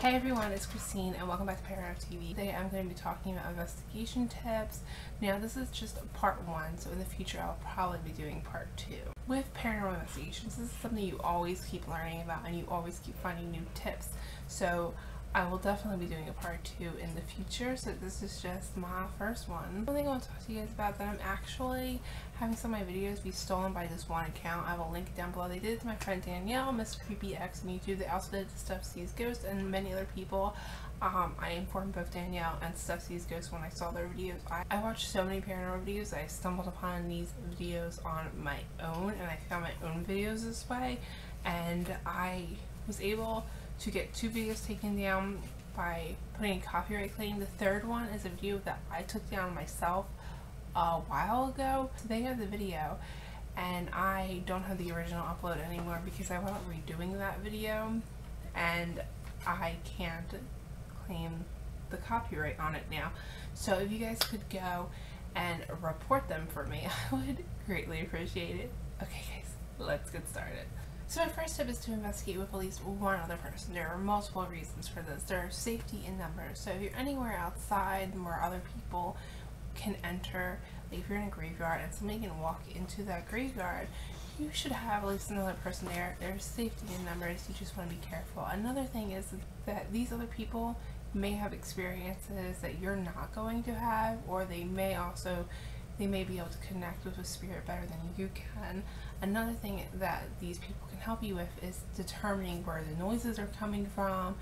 Hey everyone, it's Christine and welcome back to Paranormal TV. Today I'm going to be talking about investigation tips. Now this is just part 1, so in the future I'll probably be doing part 2. With paranormal investigations, this is something you always keep learning about and you always keep finding new tips. So I will definitely be doing a part 2 in the future, so this is just my first one. One thing I want to talk to you guys about that I'm actually having some of my videos be stolen by this one account. I will link it down below. They did it to my friend Danielle, Miss Creepy X on YouTube. They also did it to Stuff Sees Ghosts and many other people. I informed both Danielle and Stuff Sees Ghosts when I saw their videos. I watched so many paranormal videos. I stumbled upon these videos on my own and I found my own videos this way, and I was able to get 2 videos taken down by putting a copyright claim. The third one is a video that I took down myself a while ago. So they have the video and I don't have the original upload anymore because I wasn't redoing that video and I can't claim the copyright on it now. So if you guys could go and report them for me, I would greatly appreciate it. Okay guys, let's get started. So my first tip is to investigate with at least one other person. There are multiple reasons for this. There are safety in numbers. So if you're anywhere outside where other people can enter, like if you're in a graveyard and somebody can walk into that graveyard, you should have at least another person there. There's safety in numbers. You just want to be careful. Another thing is that these other people may have experiences that you're not going to have, or they may be able to connect with a spirit better than you can. Another thing that these people can help you with is determining where the noises are coming from,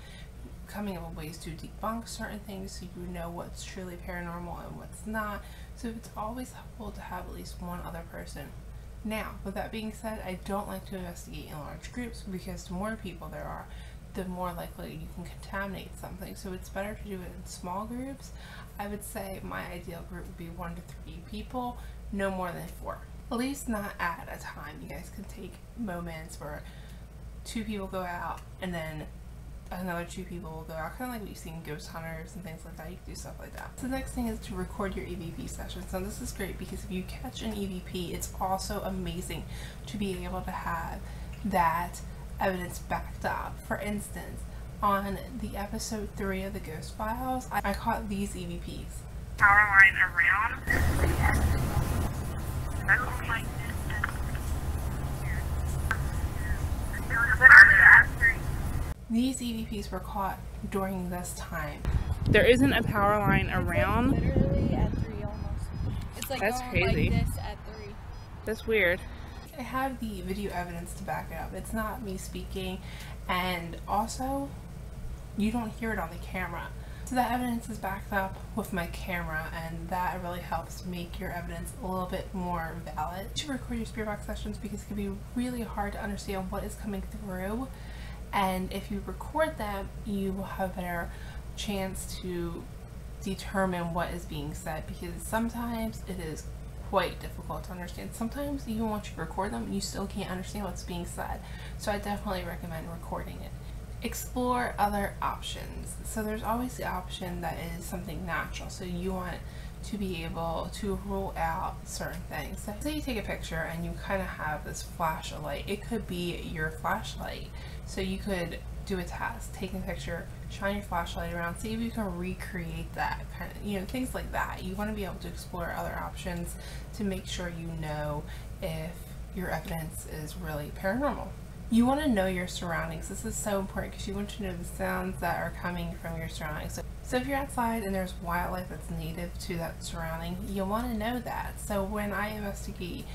coming up with ways to debunk certain things so you know what's truly paranormal and what's not. So it's always helpful to have at least one other person. Now, with that being said, I don't like to investigate in large groups because the more people there are, the more likely you can contaminate something. So it's better to do it in small groups. I would say my ideal group would be 1 to 3 people, no more than 4. At least not at a time. You guys can take moments where 2 people go out and then another 2 people will go out, kind of like what you've seen Ghost Hunters and things like that. You can do stuff like that. So the next thing is to record your EVP sessions. Now this is great because if you catch an EVP, it's also amazing to be able to have that evidence backed up. For instance, on the episode 3 of the Ghost Files, I caught these EVPs. Power line around. That looks like These EVPs were caught during this time. there isn't a power line around. Like literally at 3 almost. It's like That's going crazy. like this at 3. That's weird. I have the video evidence to back it up. It's not me speaking, and also you don't hear it on the camera. So that evidence is backed up with my camera, and that really helps make your evidence a little bit more valid. You should record your spirit box sessions because it can be really hard to understand what is coming through, and if you record them, you will have a better chance to determine what is being said, because sometimes it is quite difficult to understand. Sometimes even once you record them, you still can't understand what's being said. So I definitely recommend recording it. Explore other options. So there's always the option that is something natural. So you want to be able to rule out certain things. So say you take a picture and you kind of have this flashlight. It could be your flashlight. So you could do a test, take a picture, shine your flashlight around, see if you can recreate that kind of, things like that. You want to be able to explore other options to make sure you know if your evidence is really paranormal. You want to know your surroundings. This is so important because you want to know the sounds that are coming from your surroundings. So if you're outside and there's wildlife that's native to that surrounding, you'll want to know that. So when I investigate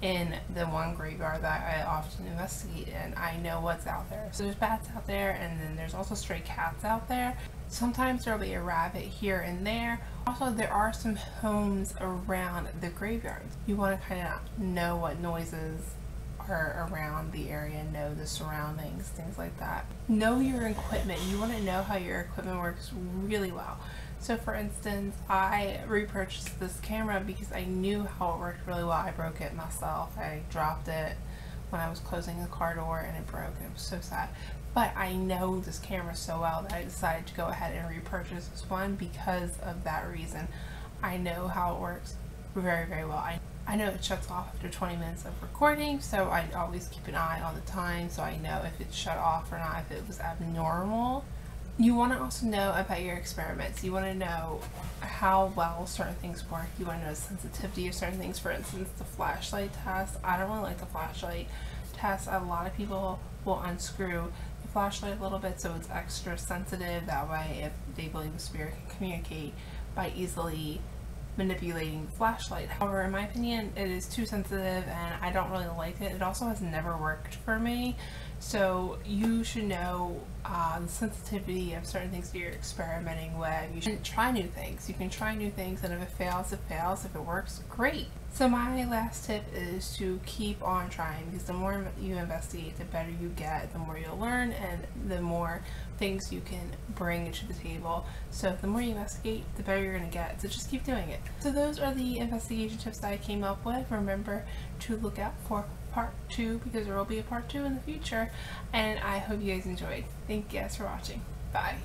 in the one graveyard that I often investigate in, I know what's out there. So there's bats out there, and then there's also stray cats out there. Sometimes there'll be a rabbit here and there. Also, there are some homes around the graveyards. You want to kind of know what noises are around the area, know the surroundings, things like that. Know your equipment. You want to know how your equipment works really well. So for instance, I repurchased this camera because I knew how it worked really well. I broke it myself. I dropped it when I was closing the car door and it broke. It was so sad. But I know this camera so well that I decided to go ahead and repurchase this one because of that reason. I know how it works very, very well. I know it shuts off after 20 minutes of recording, so I always keep an eye all the time so I know if it's shut off or not. If it was abnormal, You want to also know about your experiments. You want to know how well certain things work. You want to know the sensitivity of certain things. For instance, the flashlight test. I don't really like the flashlight test. A lot of people will unscrew the flashlight a little bit so it's extra sensitive. That way, if they believe the spirit can communicate by easily manipulating the flashlight. However, in my opinion, it is too sensitive and I don't really like it. It also has never worked for me. So you should know the sensitivity of certain things that you're experimenting with. You should try new things. You can try new things, and if it fails, it fails. If it works, great. So my last tip is to keep on trying, because the more you investigate, the better you get, the more you'll learn, and the more things you can bring to the table. So the more you investigate, the better you're going to get. So just keep doing it. So those are the investigation tips that I came up with. Remember to look out for part 2, because there will be a part 2 in the future, and I hope you guys enjoyed. Thank you guys for watching. Bye.